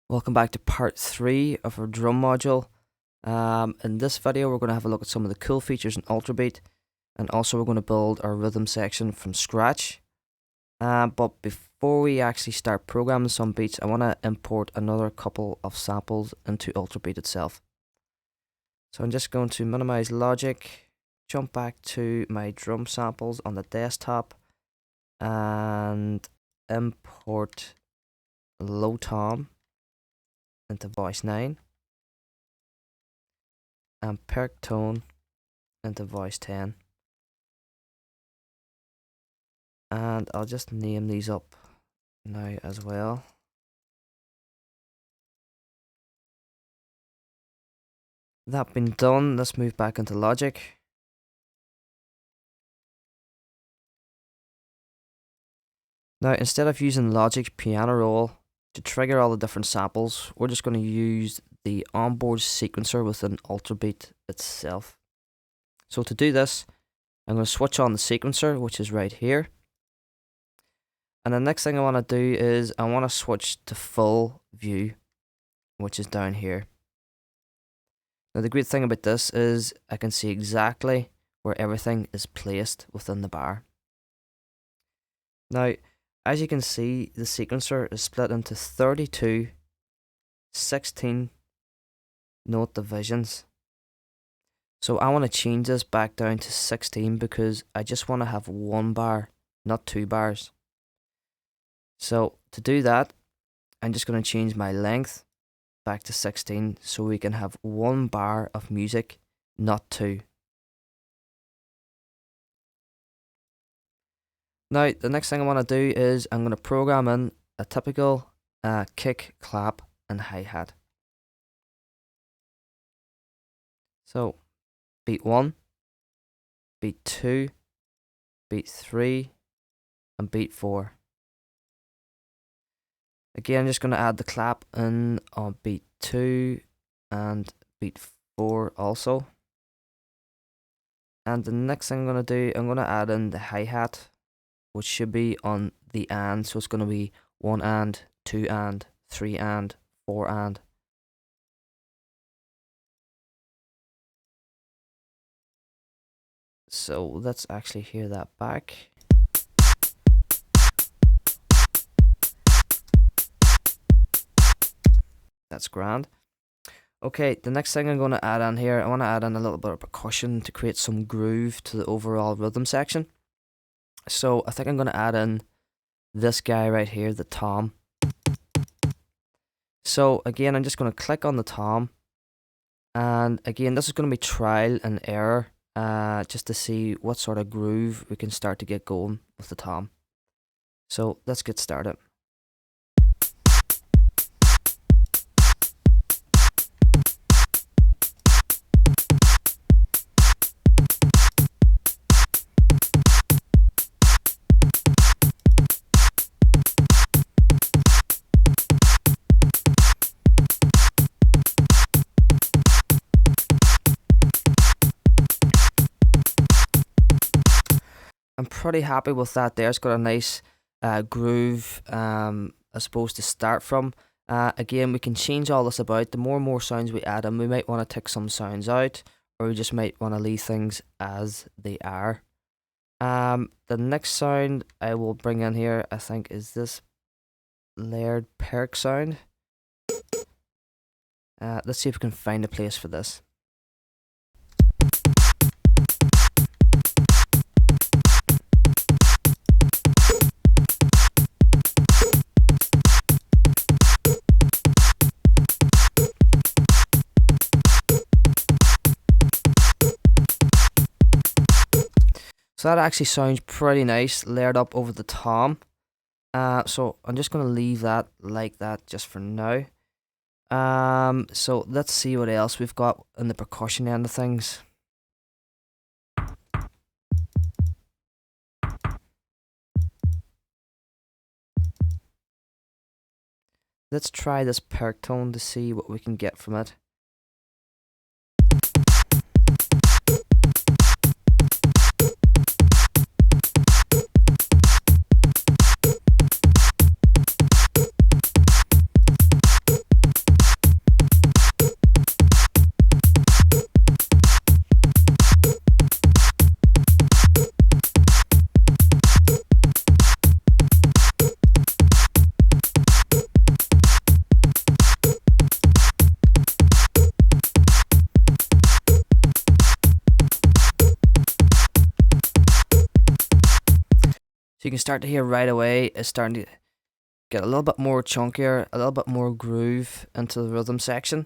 Welcome back to part 3 of our drum module. In this video we're going to have a look at some of the cool features in Ultrabeat, and also we're going to build our rhythm section from scratch. But before we actually start programming some beats, I want to import another couple of samples into Ultrabeat itself. So I'm just going to minimize logic, jump back to my drum samples on the desktop, and import low tom into voice 9 and perk tone into voice 10, and I'll just name these up now as well. That being done, let's move back into Logic. Now, instead of using Logic piano roll to trigger all the different samples, we're just going to use the onboard sequencer within Ultrabeat itself. So to do this, I'm going to switch on the sequencer, which is right here. And the next thing I want to do is I want to switch to full view, which is down here. Now the great thing about this is I can see exactly where everything is placed within the bar. Now, as you can see, the sequencer is split into 32 16 note divisions. So I want to change this back down to 16 because I just want to have one bar, not two bars. So to do that, I'm just going to change my length back to 16 so we can have one bar of music, not two. Now, the next thing I want to do is I'm going to program in a typical kick, clap, and hi-hat. So, beat 1, beat 2, beat 3, and beat 4. Again, I'm just going to add the clap in on beat 2 and beat 4 also. And the next thing I'm going to do, I'm going to add in the hi-hat, which should be on the and, so it's going to be 1 and, 2 and, 3 and, 4 and. So let's actually hear that back. That's grand. Okay, the next thing I'm going to add on here, I want to add in a little bit of percussion to create some groove to the overall rhythm section. So I think I'm going to add in this guy right here, the tom. So again, I'm just going to click on the tom, and again, this is going to be trial and error, just to see what sort of groove we can start to get going with the tom. So let's get started. I'm pretty happy with that there. It's got a nice groove, I suppose, to start from. Again, we can change all this about. The more and more sounds we add in, we might want to take some sounds out, or we just might want to leave things as they are. The next sound I will bring in here, I think, is this layered perk sound. Let's see if we can find a place for this. So that actually sounds pretty nice, layered up over the tom. So I'm just going to leave that like that just for now. So let's see what else we've got in the percussion end of things. Let's try this perk tone to see what we can get from it. you can start to hear right away it's starting to get a little bit more chunkier, a little bit more groove into the rhythm section.